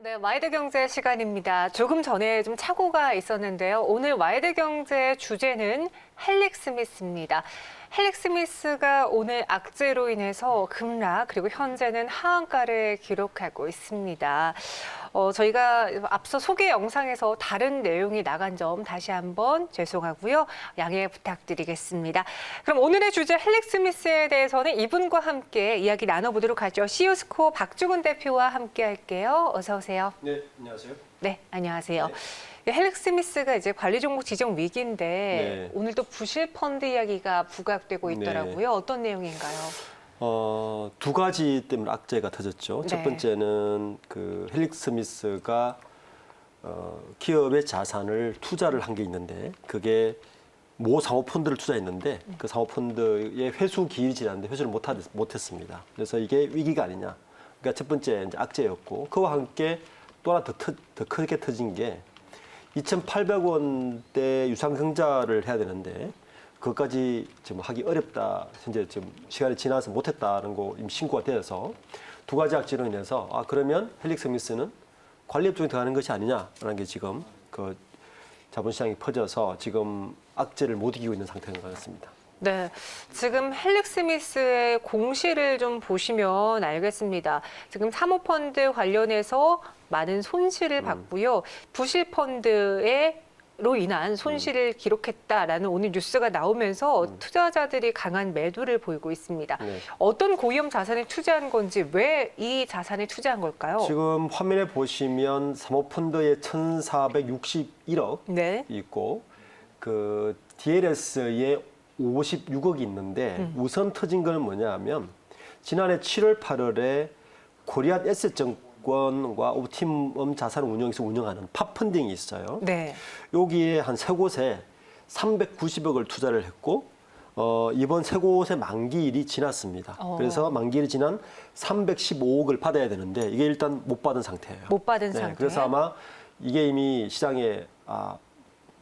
네, 와이드경제 시간입니다. 조금 전에 좀 착오가 있었는데요. 오늘 와이드경제 주제는 헬릭 스미스입니다. 헬릭 스미스가 오늘 악재로 인해서 급락 그리고 현재는 하한가를 기록하고 있습니다. 저희가 앞서 소개 영상에서 다른 내용이 나간 점 다시 한번 죄송하고요. 양해 부탁드리겠습니다. 그럼 오늘의 주제 헬릭 스미스에 대해서는 이분과 함께 이야기 나눠보도록 하죠. 시우스코 박주근 대표와 함께 할게요. 어서 오세요. 네, 안녕하세요. 네, 안녕하세요. 헬릭 스미스가 이제 관리 종목 지정 위기인데 네. 오늘 또 부실 펀드 이야기가 부각되고 있더라고요. 네. 어떤 내용인가요? 두 가지 때문에 악재가 터졌죠. 네. 첫 번째는 그 헬릭 스미스가 기업의 자산을 투자를 한 게 있는데 그게 모 사모펀드를 투자했는데 그 사모펀드의 회수 기일이 지났는데 회수를 못했습니다. 그래서 이게 위기가 아니냐. 그러니까 첫 번째 이제 악재였고 그와 함께 또 하나 더 크게 터진 게 2,800원대 유상증자를 해야 되는데 그것까지 지금 하기 어렵다. 현재 지금 시간이 지나서 못했다는 거 이미 신고가 되어서 두 가지 악재로 인해서 그러면 헬릭 스미스는 관리업 쪽에 들어가는 것이 아니냐라는 게 지금 그 자본시장이 퍼져서 지금 악재를 못 이기고 있는 상태인 것 같습니다. 네, 지금 헬릭 스미스의 공시를 좀 보시면 알겠습니다. 지금 사모펀드 관련해서 많은 손실을 봤고요. 부실 펀드로 인한 손실을 기록했다라는 오늘 뉴스가 나오면서 투자자들이 강한 매도를 보이고 있습니다. 네. 어떤 고위험 자산에 투자한 건지 왜 이 자산에 투자한 걸까요? 지금 화면에 보시면 사모펀드에 1,461억 네. 있고 그 DLS에 56억이 있는데 우선 터진 거는 뭐냐 하면 지난해 7월 8월에 코리안 에셋증권과 옵티멈 자산운용에서 운영하는 팝펀딩이 있어요. 네. 여기에 한 세 곳에 390억을 투자를 했고 이번 세 곳의 만기일이 지났습니다. 그래서 만기일이 지난 315억을 받아야 되는데 이게 일단 못 받은 상태예요. 못 받은 상태. 그래서 아마 이게 이미 시장에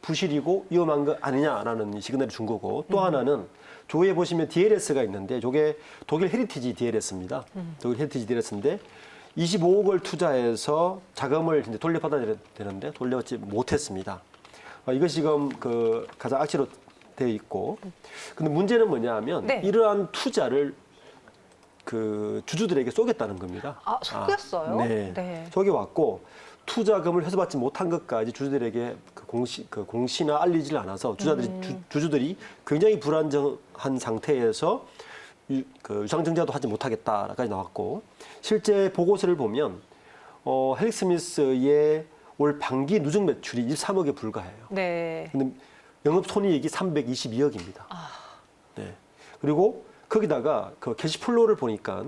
부실이고 위험한 거 아니냐라는 시그널을 준 거고 또 하나는 조에 보시면 DLS가 있는데 저게 독일 헤리티지 DLS입니다. 독일 헤리티지 DLS인데 25억을 투자해서 자금을 이제 돌려받아야 되는데 돌려받지 못했습니다. 이것이 지금 그 가장 악재로 되어 있고 근데 문제는 뭐냐 하면 네. 이러한 투자를 그 주주들에게 쏘겠다는 겁니다. 속였어요? 네. 네. 속여왔고 투자금을 회수받지 못한 것까지 주주들에게 그 공시나 알리지를 않아서 주주들이 굉장히 불안정한 상태에서 유상증자도 하지 못하겠다까지 나왔고 실제 보고서를 보면 헬릭 스미스의 올 반기 누적 매출이 13억에 불과해요. 네. 근데 영업 손이익이 322억입니다. 네. 그리고 거기다가 그 캐시플로우를 보니까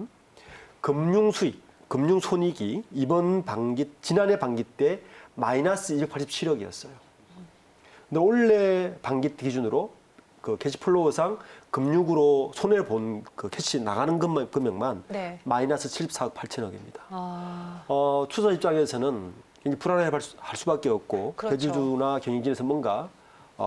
금융 수익, 금융 손익이 지난해 반기 때 마이너스 287억이었어요. 근데 올해 반기 기준으로 그 캐시플로우상 금융으로 손해를 본 그 캐시 나가는 금액만 네. 마이너스 74억 8천억입니다. 아, 투자 입장에서는 굉장히 불안해할 수밖에 없고 그렇죠. 대주주나 경영진에서 뭔가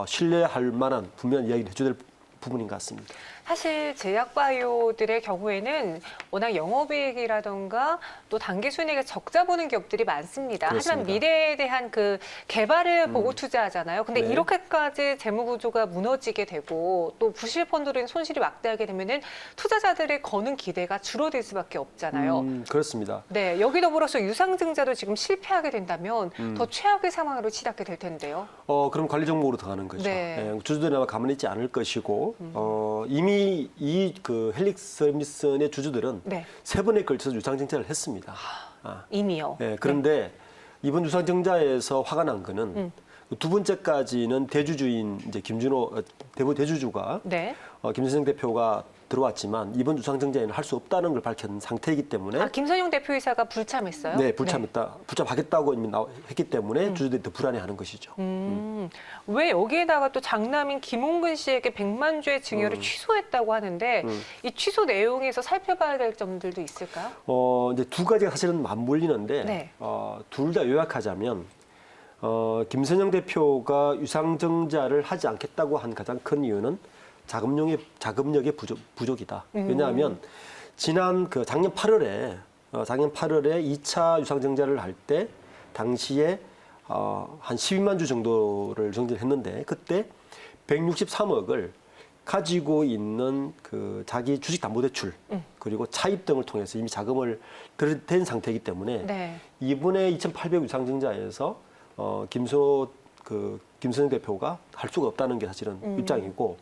신뢰할 만한 분명한 이야기를 해줘야 될 부분인 것 같습니다. 사실 제약바이오들의 경우에는 워낙 영업이익이라던가 또 단기 순이익에 적자 보는 기업들이 많습니다. 그렇습니다. 하지만 미래에 대한 그 개발을 보고 투자하잖아요. 근데 네. 이렇게까지 재무구조가 무너지게 되고 또 부실 펀드로 손실이 막대하게 되면은 투자자들의 거는 기대가 줄어들 수밖에 없잖아요. 그렇습니다. 네, 여기 더불어서 유상증자도 지금 실패하게 된다면 더 최악의 상황으로 치닫게 될 텐데요. 그럼 관리 종목으로 들어가는 거죠. 네. 주주들이 아마 가만히 있지 않을 것이고 이미 이 그 헬릭 스미스의 주주들은 네. 세 번에 걸쳐서 유상증자를 했습니다. 이미요. 네, 그런데 이번 유상증자에서 화가 난 거는 두 번째까지는 대주주인 이제 대부 대주주가 네. 김선영 대표가 들어왔지만 이번 유상증자에는 할 수 없다는 걸 밝힌 상태이기 때문에 김선용 대표이사가 불참했어요? 네, 불참하겠다고 이미 했기 때문에 주주들이 더 불안해하는 것이죠. 왜 여기에다가 또 장남인 김홍근 씨에게 100만 주의 증여를 취소했다고 하는데 이 취소 내용에서 살펴봐야 될 점들도 있을까요? 이제 두 가지가 사실은 맞물리는데 네. 둘 다 요약하자면 김선영 대표가 유상증자를 하지 않겠다고 한 가장 큰 이유는 자금력의 부족이다. 왜냐하면 작년 8월에 작년 8월에 2차 유상증자를 할 때 당시에 한 12만 주 정도를 정지했는데 그때 163억을 가지고 있는 그 자기 주식담보대출 그리고 차입 등을 통해서 이미 자금을 된 상태이기 때문에 네. 이번에 2,800 유상증자에서 김선영 대표가 할 수가 없다는 게 사실은 입장이고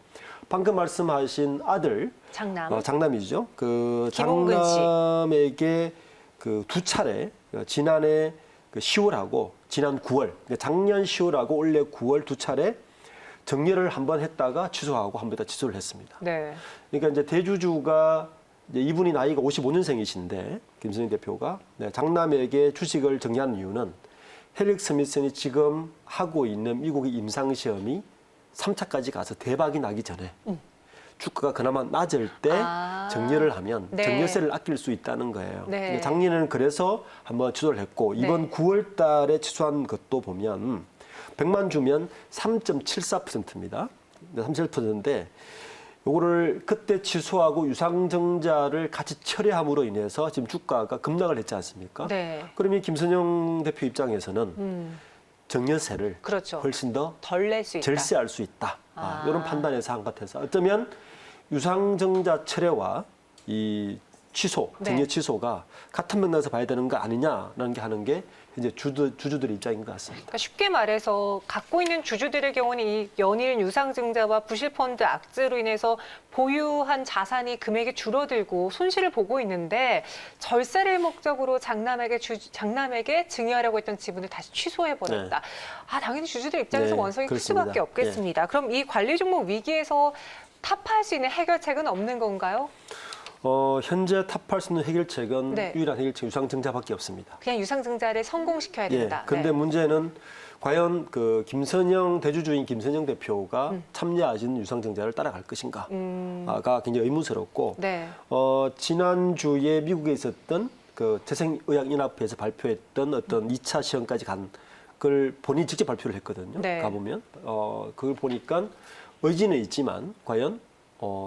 방금 말씀하신 아들 장남이죠. 그 김홍근 씨. 장남에게 그 두 차례 지난해 그 10월하고 지난 9월, 작년 10월하고 올해 9월 두 차례 정리를 한번 했다가 취소하고 한 번 더 취소를 했습니다. 네. 그러니까 이제 대주주가 이제 이분이 나이가 55년생이신데 김선영 대표가 장남에게 주식을 정리하는 이유는 헬릭 스미슨이 지금 하고 있는 미국의 임상 시험이 3차까지 가서 대박이 나기 전에 주가가 그나마 낮을 때 정리를 하면 네. 정리세를 아낄 수 있다는 거예요. 네. 작년에는 그래서 한번 취소를 했고 이번 9월 달에 취소한 것도 보면 100만 주면 3.74%입니다. 37%인데 요거를 그때 취소하고 유상증자를 같이 철회함으로 인해서 지금 주가가 급락을 했지 않습니까? 네. 그러면 김선영 대표 입장에서는 정년세를 그렇죠. 훨씬 더 덜 낼 수 있다. 절세할 수 있다. 이런 판단에서 한 것 같아서 어쩌면 유상증자 철회와 이 취소, 정년 취소가 같은 맥락에서 봐야 되는 거 아니냐라는 게 하는 게 이제 주주들의 입장인 것 같습니다. 그러니까 쉽게 말해서 갖고 있는 주주들의 경우는 이 연일 유상증자와 부실펀드 악재로 인해서 보유한 자산이 금액이 줄어들고 손실을 보고 있는데 절세를 목적으로 장남에게 증여하려고 했던 지분을 다시 취소해버렸다. 네. 당연히 주주들 입장에서 네, 원성이 클 그렇습니다. 수밖에 없겠습니다. 그럼 이 관리 종목 위기에서 타파할 수 있는 해결책은 없는 건가요? 현재 탑할 수 있는 해결책은 네. 유일한 해결책 유상증자밖에 없습니다. 그냥 유상증자를 성공시켜야 된다. 그런데 네. 문제는 과연 그 대주주인 김선영 대표가 참여하신 유상증자를 따라갈 것인가가 굉장히 의문스럽고 네. 지난주에 미국에 있었던 그 재생의학연합회에서 발표했던 어떤 2차 시험까지 간 걸 본인이 직접 발표를 했거든요. 네. 가보면 그걸 보니까 의지는 있지만 과연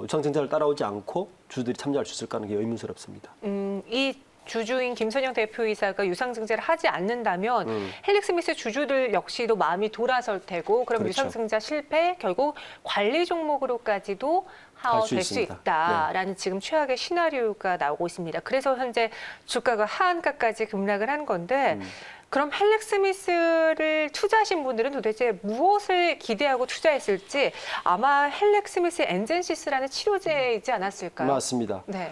유상증자를 따라오지 않고 주주들이 참여할 수 있을까 하는 게 의문스럽습니다. 이 주주인 김선영 대표이사가 유상증자를 하지 않는다면 헬릭 스미스 주주들 역시도 마음이 돌아설 테고 그럼 그렇죠. 유상증자 실패 결국 관리 종목으로까지도 될 수 있습니다. 있다라는 지금 최악의 시나리오가 나오고 있습니다. 그래서 현재 주가가 하한가까지 급락을 한 건데 그럼 헬릭 스미스를 투자하신 분들은 도대체 무엇을 기대하고 투자했을지 아마 헬릭 스미스 엔젠시스라는 치료제이지 않았을까요? 맞습니다. 네.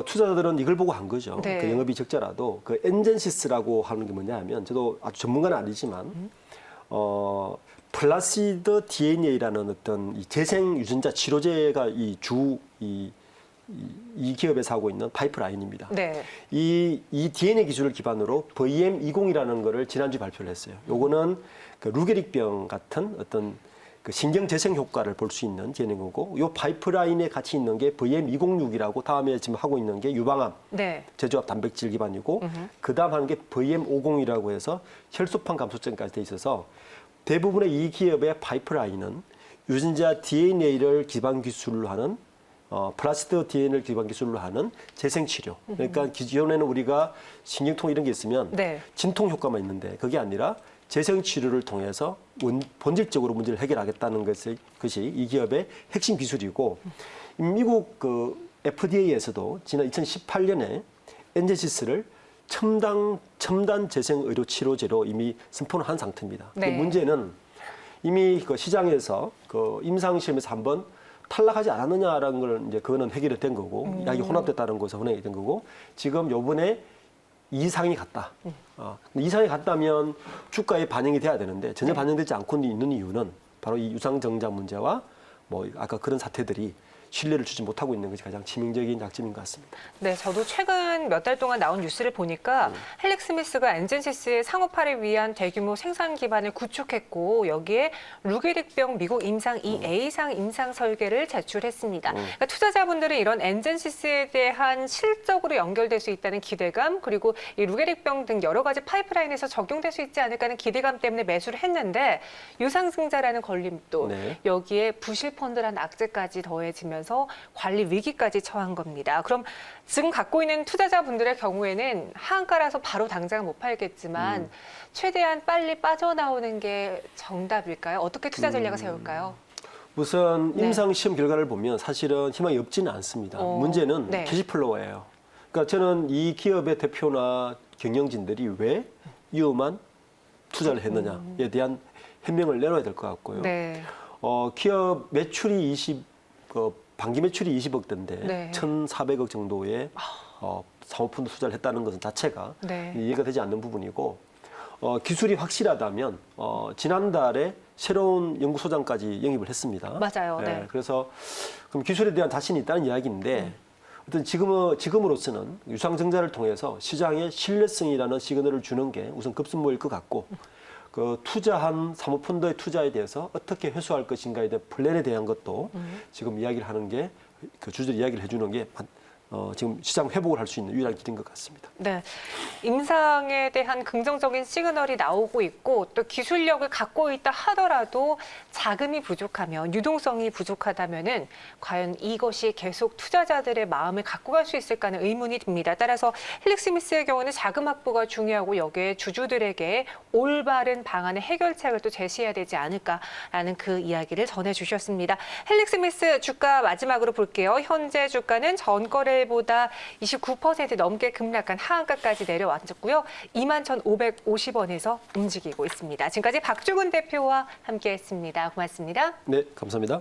투자자들은 이걸 보고 한 거죠. 네. 그 영업이 적자라도 그 엔젠시스라고 하는 게 뭐냐 하면 저도 아주 전문가는 아니지만 플라시드 DNA라는 어떤 이 재생 유전자 치료제가 이 기업에서 하고 있는 파이프라인입니다. 네. 이 DNA 기술을 기반으로 VM20이라는 거를 지난주에 발표를 했어요. 요거는 그 루게릭병 같은 어떤 그 신경 재생 효과를 볼 수 있는 DNA고, 요 파이프라인에 같이 있는 게 VM206이라고 다음에 지금 하고 있는 게 유방암 네. 제조합 단백질 기반이고, 그 다음 하는 게 VM50이라고 해서 혈소판 감소증까지 돼 있어서 대부분의 이 기업의 파이프라인은 유전자 DNA를 기반 기술로 하는 플라스틱 DNA를 기반 기술로 하는 재생 치료. 그러니까 기존에는 우리가 신경통 이런 게 있으면 네. 진통 효과만 있는데 그게 아니라 재생 치료를 통해서 본질적으로 문제를 해결하겠다는 것이 이 기업의 핵심 기술이고, 미국 그 FDA에서도 지난 2018년에 엔제시스를 첨단 재생 의료 치료제로 이미 선포를 한 상태입니다. 네. 근데 문제는 이미 그 시장에서 그 임상 시험에서 한번 탈락하지 않았느냐라는 걸 이제 그거는 해결이 된 거고, 약이 혼합됐다는 것은 혼합이 된 거고, 지금 요번에 이상이 갔다. 이상이 갔다면 주가에 반영이 돼야 되는데 전혀 반영되지 않고 있는 이유는 바로 이 유상증자 문제와 뭐 아까 그런 사태들이 신뢰를 주지 못하고 있는 것이 가장 치명적인 약점인 것 같습니다. 네, 저도 최근 몇 달 동안 나온 뉴스를 보니까 헬릭 스미스가 엔젠시스의 상업화를 위한 대규모 생산 기반을 구축했고 여기에 루게릭병 미국 임상 2A상 임상 설계를 제출했습니다. 그러니까 투자자분들은 이런 엔젠시스에 대한 실적으로 연결될 수 있다는 기대감, 그리고 이 루게릭병 등 여러 가지 파이프라인에서 적용될 수 있지 않을까 하는 기대감 때문에 매수를 했는데 유상증자라는 걸림돌, 네. 여기에 부실펀드라는 악재까지 더해지면서 관리 위기까지 처한 겁니다. 그럼 지금 갖고 있는 투자 투자자분들의 경우에는 하한가라서 바로 당장 못 팔겠지만 최대한 빨리 빠져나오는 게 정답일까요? 어떻게 투자 전략을 세울까요? 우선 네. 임상시험 결과를 보면 사실은 희망이 없지는 않습니다. 문제는 네. 캐시플로우예요. 그러니까 저는 이 기업의 대표나 경영진들이 왜 위험한 투자를 했느냐에 대한 해명을 내놓아야 될 것 같고요. 네. 기업 매출이 반기 매출이 20억대인데 네. 1,400억 정도의 사모펀드 투자를 했다는 것은 자체가 네. 이해가 되지 않는 부분이고 기술이 확실하다면 지난달에 새로운 연구소장까지 영입을 했습니다. 맞아요. 네. 그래서 그럼 기술에 대한 자신이 있다는 이야기인데 어떤 지금으로서는 유상증자를 통해서 시장에 신뢰성이라는 시그널을 주는 게 우선 급선무일 것 같고 그 투자한 사모펀드의 투자에 대해서 어떻게 회수할 것인가에 대한 플랜에 대한 것도 지금 이야기를 하는 게 그 주주들 이야기를 해주는 게 지금 시장 회복을 할 수 있는 유일한 길인 것 같습니다. 네. 임상에 대한 긍정적인 시그널이 나오고 있고 또 기술력을 갖고 있다 하더라도 자금이 부족하면 유동성이 부족하다면은 과연 이것이 계속 투자자들의 마음을 갖고 갈 수 있을까 하는 의문이 듭니다. 따라서 헬릭스미스의 경우는 자금 확보가 중요하고 여기에 주주들에게 올바른 방안의 해결책을 또 제시해야 되지 않을까라는 그 이야기를 전해주셨습니다. 헬릭스미스 주가 마지막으로 볼게요. 현재 주가는 전거래일보다 29% 넘게 급락한 하한가까지 내려왔고요. 21,550원에서 움직이고 있습니다. 지금까지 박주근 대표와 함께했습니다. 고맙습니다. 네, 감사합니다.